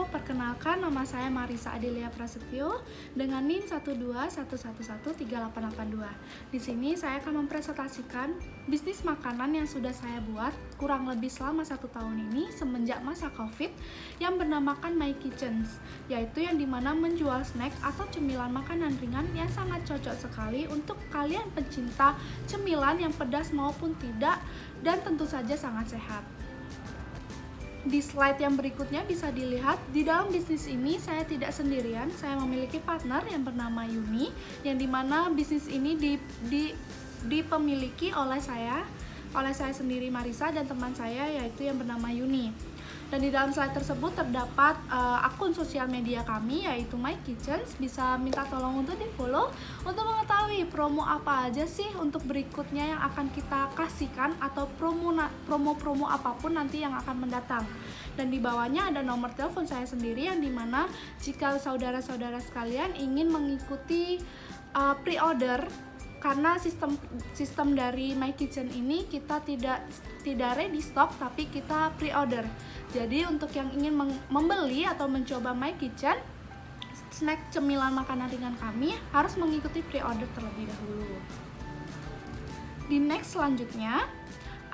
perkenalkan nama saya Marisa Adelia Prasetyo dengan NIM 121113882. Di sini saya akan mempresentasikan bisnis makanan yang sudah saya buat kurang lebih selama 1 tahun ini semenjak masa COVID yang bernamakan My Kitchens, yaitu yang dimana menjual snack atau cemilan makanan ringan yang sangat cocok sekali untuk kalian pencinta cemilan yang pedas maupun tidak, dan tentu saja sangat sehat. Di slide yang berikutnya bisa dilihat, di dalam bisnis ini saya tidak sendirian, saya memiliki partner yang bernama Yuni, yang dimana bisnis ini dipemiliki oleh saya sendiri Marisa, dan teman saya yaitu yang bernama Yuni. Dan di dalam slide tersebut terdapat akun sosial media kami yaitu My Kitchens. Bisa minta tolong untuk di follow untuk mengetahui promo apa aja sih untuk berikutnya yang akan kita kasihkan, atau promo apapun nanti yang akan mendatang. Dan di bawahnya ada nomor telepon saya sendiri, yang dimana jika saudara-saudara sekalian ingin mengikuti pre-order, karena sistem dari My Kitchen ini kita tidak ready stock, tapi kita pre-order. Jadi untuk yang ingin membeli atau mencoba My Kitchen, snack cemilan makanan ringan kami harus mengikuti pre-order terlebih dahulu. Di next selanjutnya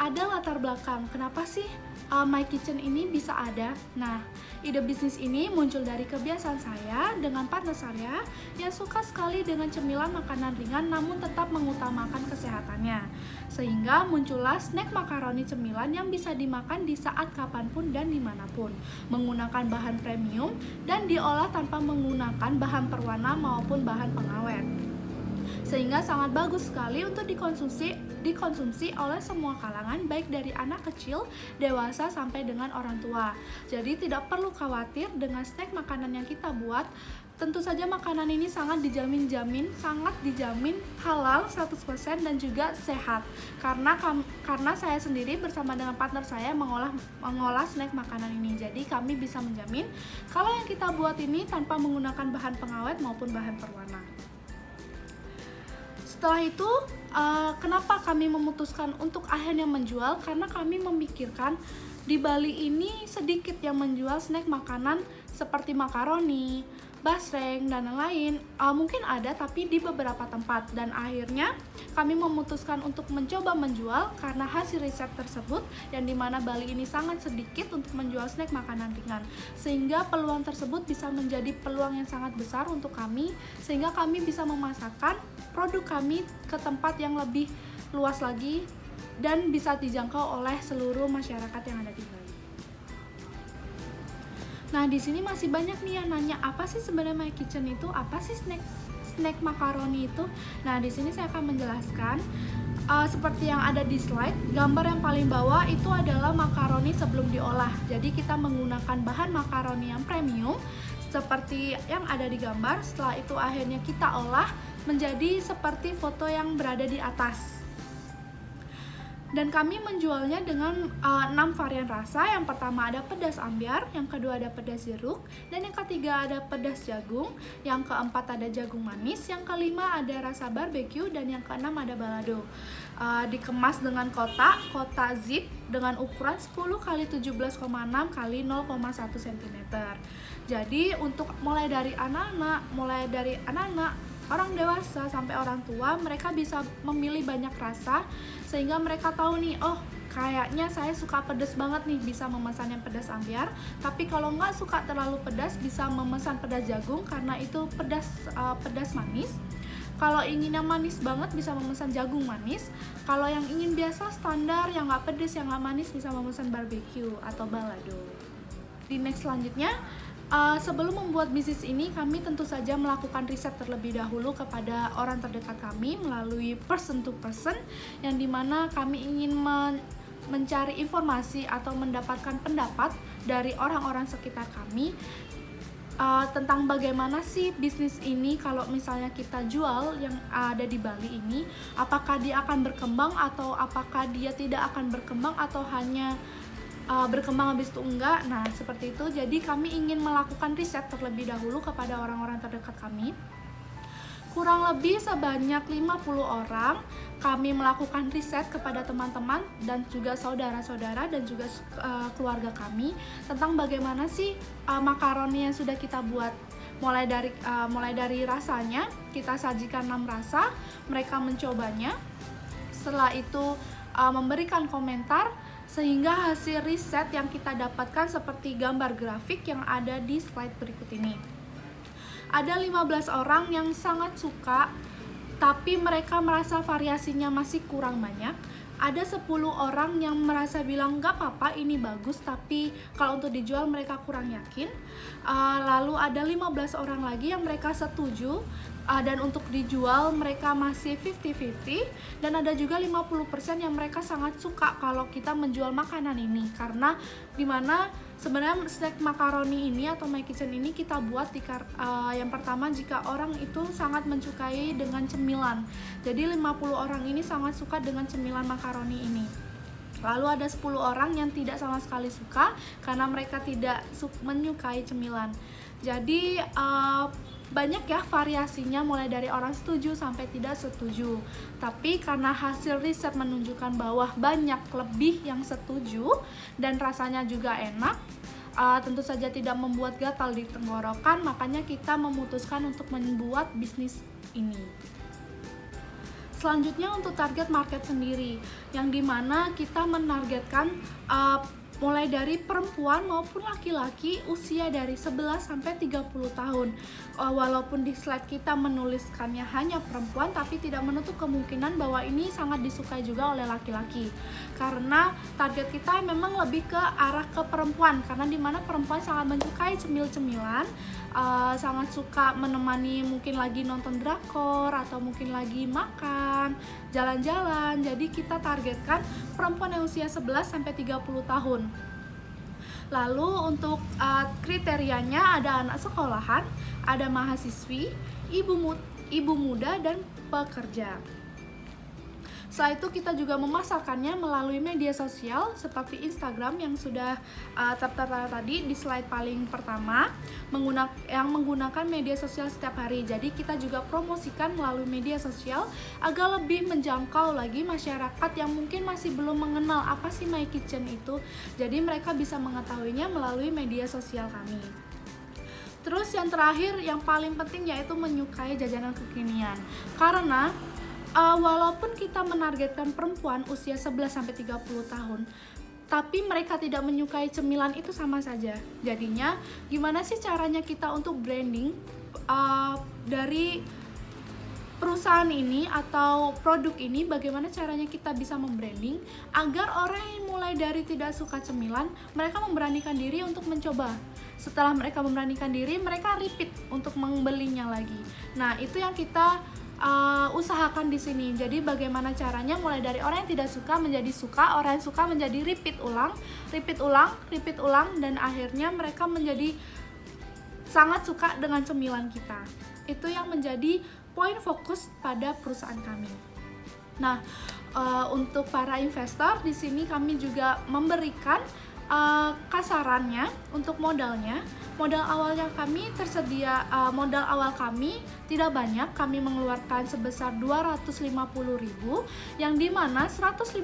ada latar belakang kenapa sih My Kitchen ini bisa ada. Nah, ide bisnis ini muncul dari kebiasaan saya dengan partner saya yang suka sekali dengan cemilan makanan ringan namun tetap mengutamakan kesehatannya. Sehingga muncullah snack makaroni cemilan yang bisa dimakan di saat kapanpun dan dimanapun, menggunakan bahan premium dan diolah tanpa menggunakan bahan perwarna maupun bahan pengawet. Sehingga sangat bagus sekali untuk dikonsumsi oleh semua kalangan, baik dari anak kecil, dewasa, sampai dengan orang tua. Jadi tidak perlu khawatir dengan snack makanan yang kita buat. Tentu saja makanan ini sangat dijamin halal 100% dan juga sehat. Karena saya sendiri bersama dengan partner saya mengolah snack makanan ini. Jadi kami bisa menjamin kalau yang kita buat ini tanpa menggunakan bahan pengawet maupun bahan perwarna. Setelah itu, kenapa kami memutuskan untuk akhirnya menjual? Karena kami memikirkan di Bali ini sedikit yang menjual snack makanan seperti makaroni, basreng, dan lain-lain. Mungkin ada, tapi di beberapa tempat. Dan akhirnya kami memutuskan untuk mencoba menjual karena hasil riset tersebut, yang dimana Bali ini sangat sedikit untuk menjual snack makanan ringan. Sehingga peluang tersebut bisa menjadi peluang yang sangat besar untuk kami, sehingga kami bisa memasarkan produk kami ke tempat yang lebih luas lagi dan bisa dijangkau oleh seluruh masyarakat yang ada di Bali. Nah, di sini masih banyak nih yang nanya, apa sih sebenarnya My Kitchen itu? Apa sih snack makaroni itu? Nah, di sini saya akan menjelaskan seperti yang ada di slide. Gambar yang paling bawah itu adalah makaroni sebelum diolah. Jadi kita menggunakan bahan makaroni yang premium seperti yang ada di gambar. Setelah itu akhirnya kita olah menjadi seperti foto yang berada di atas. Dan kami menjualnya dengan 6 varian rasa. Yang pertama ada pedas ambyar, yang kedua ada pedas jeruk, dan yang ketiga ada pedas jagung, yang keempat ada jagung manis, yang kelima ada rasa barbecue, dan yang keenam ada balado. Dikemas dengan kotak zip dengan ukuran 10 x 17,6 x 0,1 cm. Jadi untuk mulai dari anak-anak, orang dewasa sampai orang tua, mereka bisa memilih banyak rasa sehingga mereka tahu nih, oh kayaknya saya suka pedas banget nih, bisa memesan yang pedas ambyar. Tapi kalau nggak suka terlalu pedas, bisa memesan pedas jagung karena itu pedas manis. Kalau ingin yang manis banget, bisa memesan jagung manis. Kalau yang ingin biasa standar, yang nggak pedas, yang nggak manis, bisa memesan barbecue atau balado. Di next selanjutnya, sebelum membuat bisnis ini, kami tentu saja melakukan riset terlebih dahulu kepada orang terdekat kami melalui person to person, yang dimana kami ingin mencari informasi atau mendapatkan pendapat dari orang-orang sekitar kami tentang bagaimana sih bisnis ini kalau misalnya kita jual yang ada di Bali ini, apakah dia akan berkembang atau apakah dia tidak akan berkembang atau hanya berkembang habis itu enggak. Nah, seperti itu. Jadi kami ingin melakukan riset terlebih dahulu kepada orang-orang terdekat kami. kurang lebih sebanyak 50 orang kami melakukan riset kepada teman-teman dan juga saudara-saudara dan juga keluarga kami tentang bagaimana sih makaroni yang sudah kita buat. Mulai dari rasanya, kita sajikan 6 rasa, mereka mencobanya. Setelah itu memberikan komentar, sehingga hasil riset yang kita dapatkan seperti gambar grafik yang ada di slide berikut ini. Ada 15 orang yang sangat suka, tapi mereka merasa variasinya masih kurang banyak. Ada 10 orang yang merasa bilang gak apa-apa, ini bagus, tapi kalau untuk dijual mereka kurang yakin. Lalu ada 15 orang lagi yang mereka setuju, dan untuk dijual mereka masih 50-50. Dan ada juga 50% yang mereka sangat suka kalau kita menjual makanan ini, karena dimana sebenarnya snack makaroni ini atau My Kitchen ini kita buat yang pertama, jika orang itu sangat mensukai dengan cemilan. Jadi 50 orang ini sangat suka dengan cemilan makaroni ini. Lalu ada 10 orang yang tidak sama sekali suka karena mereka tidak menyukai cemilan. Jadi banyak ya variasinya, mulai dari orang setuju sampai tidak setuju. Tapi karena hasil riset menunjukkan bahwa banyak lebih yang setuju dan rasanya juga enak, tentu saja tidak membuat gatal di tenggorokan, makanya kita memutuskan untuk membuat bisnis ini. Selanjutnya untuk target market sendiri, yang dimana kita menargetkan mulai dari perempuan maupun laki-laki usia dari 11 sampai 30 tahun. Walaupun di slide kita menuliskannya hanya perempuan, tapi tidak menutup kemungkinan bahwa ini sangat disukai juga oleh laki-laki. Karena target kita memang lebih ke arah ke perempuan, karena dimana perempuan sangat menyukai cemil-cemilan, sangat suka menemani mungkin lagi nonton drakor atau mungkin lagi makan, jalan-jalan. Jadi kita targetkan perempuan yang usia 11 sampai 30 tahun. Lalu untuk kriterianya ada anak sekolahan, ada mahasiswi, ibu muda dan pekerja. Setelah itu kita juga memasarkannya melalui media sosial seperti Instagram yang sudah tertera tadi di slide paling pertama, yang menggunakan media sosial setiap hari. Jadi kita juga promosikan melalui media sosial agar lebih menjangkau lagi masyarakat yang mungkin masih belum mengenal apa sih My Kitchen itu. Jadi mereka bisa mengetahuinya melalui media sosial kami. Terus yang terakhir, yang paling penting yaitu menyukai jajanan kekinian. Karena walaupun kita menargetkan perempuan usia 11-30 tahun, tapi mereka tidak menyukai cemilan, itu sama saja. Jadinya gimana sih caranya kita untuk branding dari perusahaan ini atau produk ini, bagaimana caranya kita bisa membranding agar orang yang mulai dari tidak suka cemilan, mereka memberanikan diri untuk mencoba. Setelah mereka memberanikan diri, mereka repeat untuk membelinya lagi. Nah, itu yang kita usahakan di sini. Jadi bagaimana caranya mulai dari orang yang tidak suka menjadi suka, orang yang suka menjadi repeat ulang, dan akhirnya mereka menjadi sangat suka dengan cemilan kita. Itu yang menjadi poin fokus pada perusahaan kami. Nah, untuk para investor di sini kami juga memberikan kasarannya untuk modalnya. Modal awalnya kami tersedia, modal awal kami tidak banyak, kami mengeluarkan sebesar 250.000, yang dimana 150.000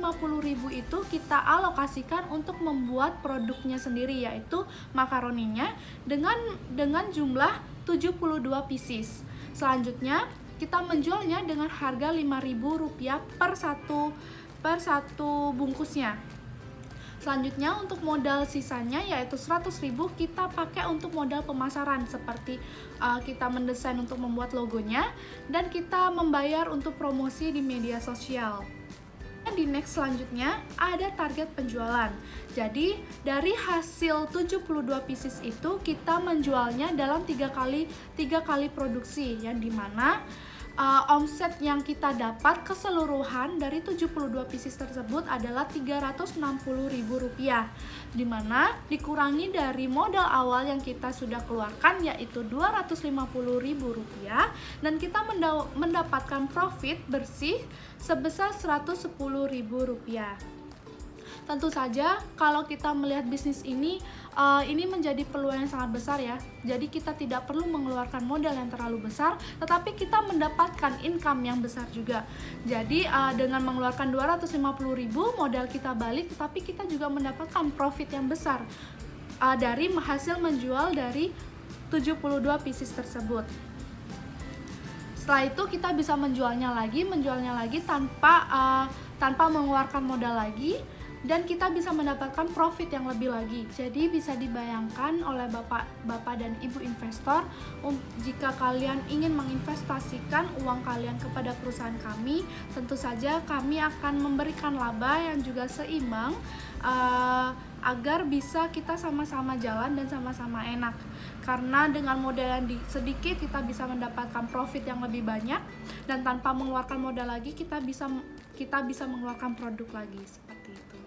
itu kita alokasikan untuk membuat produknya sendiri, yaitu makaroninya dengan jumlah 72 pieces. Selanjutnya kita menjualnya dengan harga Rp5.000 per satu bungkusnya. Selanjutnya untuk modal sisanya yaitu 100.000 kita pakai untuk modal pemasaran, seperti kita mendesain untuk membuat logonya dan kita membayar untuk promosi di media sosial. Di next selanjutnya ada target penjualan. Jadi dari hasil 72 pieces itu kita menjualnya dalam 3 kali produksi, yang dimana omset yang kita dapat keseluruhan dari 72 pieces tersebut adalah Rp360.000, dimana dikurangi dari modal awal yang kita sudah keluarkan yaitu Rp250.000, dan kita mendapatkan profit bersih sebesar Rp110.000. Tentu saja kalau kita melihat bisnis ini menjadi peluang yang sangat besar ya. Jadi kita tidak perlu mengeluarkan modal yang terlalu besar, tetapi kita mendapatkan income yang besar juga. Jadi dengan mengeluarkan 250.000 modal kita balik, tetapi kita juga mendapatkan profit yang besar dari hasil menjual dari 72 pieces tersebut. Setelah itu kita bisa menjualnya lagi tanpa mengeluarkan modal lagi, dan kita bisa mendapatkan profit yang lebih lagi. Jadi bisa dibayangkan oleh bapak dan ibu investor, jika kalian ingin menginvestasikan uang kalian kepada perusahaan kami, tentu saja kami akan memberikan laba yang juga seimbang, agar bisa kita sama-sama jalan dan sama-sama enak. Karena dengan modal yang sedikit kita bisa mendapatkan profit yang lebih banyak, dan tanpa mengeluarkan modal lagi kita bisa mengeluarkan produk lagi, seperti itu.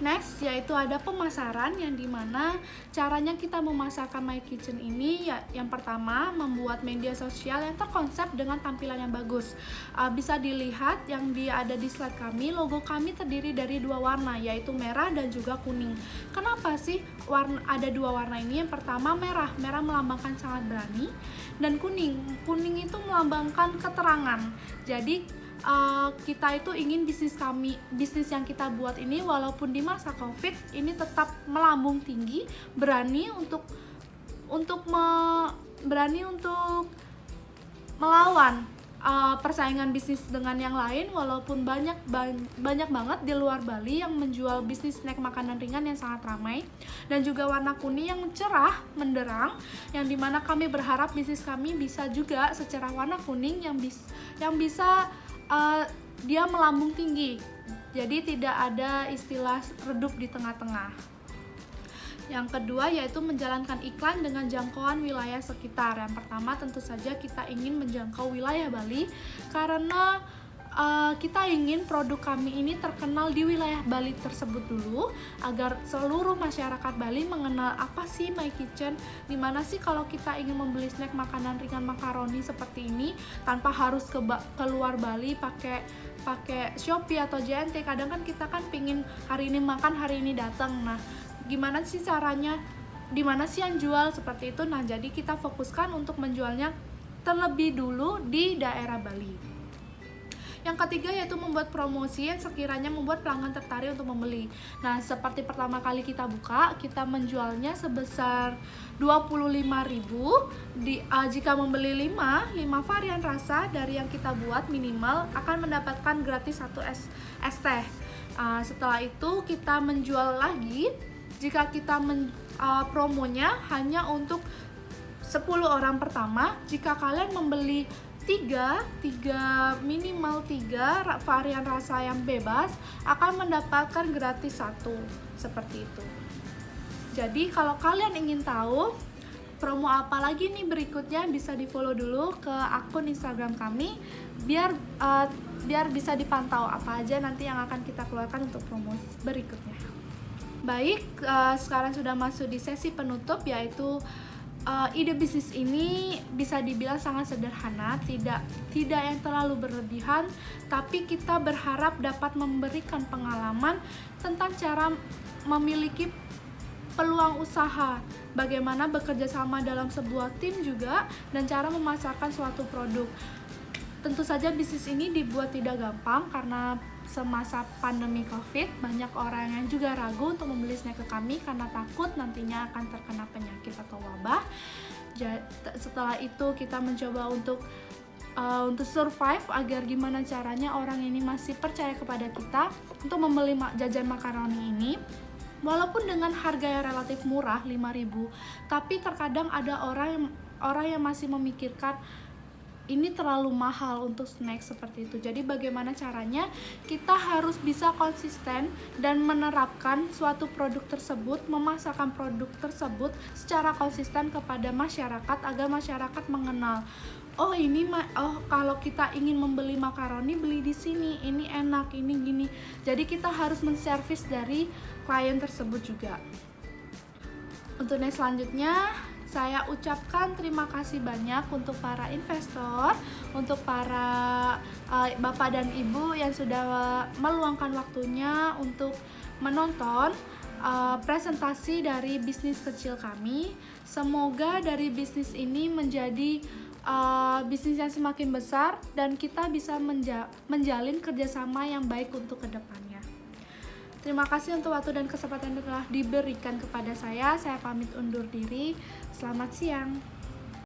Next, yaitu ada pemasaran, yang dimana caranya kita memasarkan My Kitchen ini ya, yang pertama membuat media sosial yang terkonsep dengan tampilan yang bagus. Bisa dilihat yang ada di slide kami, logo kami terdiri dari 2 warna, yaitu merah dan juga kuning. Kenapa sih ada 2 warna ini? Yang pertama merah melambangkan sangat berani, dan kuning itu melambangkan keterangan. Jadi kita itu ingin bisnis yang kita buat ini walaupun di masa COVID ini tetap melambung tinggi, berani untuk melawan persaingan bisnis dengan yang lain, walaupun banyak banget di luar Bali yang menjual bisnis snack makanan ringan yang sangat ramai. Dan juga warna kuning yang cerah menderang, yang dimana kami berharap bisnis kami bisa juga secara warna kuning yang bisa dia melambung tinggi, jadi tidak ada istilah redup di tengah-tengah. Yang kedua yaitu menjalankan iklan dengan jangkauan wilayah sekitar. Yang pertama tentu saja kita ingin menjangkau wilayah Bali, karena kita ingin produk kami ini terkenal di wilayah Bali tersebut dulu, agar seluruh masyarakat Bali mengenal apa sih My Kitchen, dimana sih kalau kita ingin membeli snack makanan ringan makaroni seperti ini tanpa harus keluar Bali pakai Shopee atau JNT. Kadang kan kita kan pingin hari ini makan, hari ini datang. Nah, gimana sih caranya? Dimana sih yang jual seperti itu? Nah, jadi kita fokuskan untuk menjualnya terlebih dulu di daerah Bali. Yang ketiga yaitu membuat promosi yang sekiranya membuat pelanggan tertarik untuk membeli. Nah, seperti pertama kali kita buka, kita menjualnya sebesar 25.000. Jika membeli 5 varian rasa dari yang kita buat minimal akan mendapatkan gratis 1 es teh. Setelah itu kita menjual lagi, jika kita promonya hanya untuk 10 orang pertama. Jika kalian membeli minimal 3 varian rasa yang bebas akan mendapatkan gratis 1, seperti itu. Jadi kalau kalian ingin tahu promo apa lagi nih berikutnya, bisa di follow dulu ke akun Instagram kami biar bisa dipantau apa aja nanti yang akan kita keluarkan untuk promo berikutnya. Baik, sekarang sudah masuk di sesi penutup, yaitu ide bisnis ini bisa dibilang sangat sederhana, tidak yang terlalu berlebihan, tapi kita berharap dapat memberikan pengalaman tentang cara memiliki peluang usaha, bagaimana bekerja sama dalam sebuah tim juga, dan cara memasarkan suatu produk. Tentu saja bisnis ini dibuat tidak gampang karena semasa pandemi COVID banyak orang yang juga ragu untuk membeli snack ke kami karena takut nantinya akan terkena penyakit atau wabah. Setelah itu kita mencoba untuk survive agar gimana caranya orang ini masih percaya kepada kita untuk membeli jajan makaroni ini. Walaupun dengan harga yang relatif murah 5.000, tapi terkadang ada orang yang masih memikirkan ini terlalu mahal untuk snack seperti itu. Jadi bagaimana caranya? Kita harus bisa konsisten dan menerapkan suatu produk tersebut, memasarkan produk tersebut secara konsisten kepada masyarakat agar masyarakat mengenal. Kalau kita ingin membeli makaroni, beli di sini, ini enak, ini gini. Jadi kita harus menservis dari klien tersebut juga. Untuk next selanjutnya, Saya ucapkan terima kasih banyak untuk para investor, untuk para bapak dan ibu yang sudah meluangkan waktunya untuk menonton presentasi dari bisnis kecil kami. Semoga dari bisnis ini menjadi bisnis yang semakin besar dan kita bisa menjalin kerjasama yang baik untuk kedepannya. Terima kasih untuk waktu dan kesempatan yang telah diberikan kepada saya. Saya pamit undur diri. Selamat siang.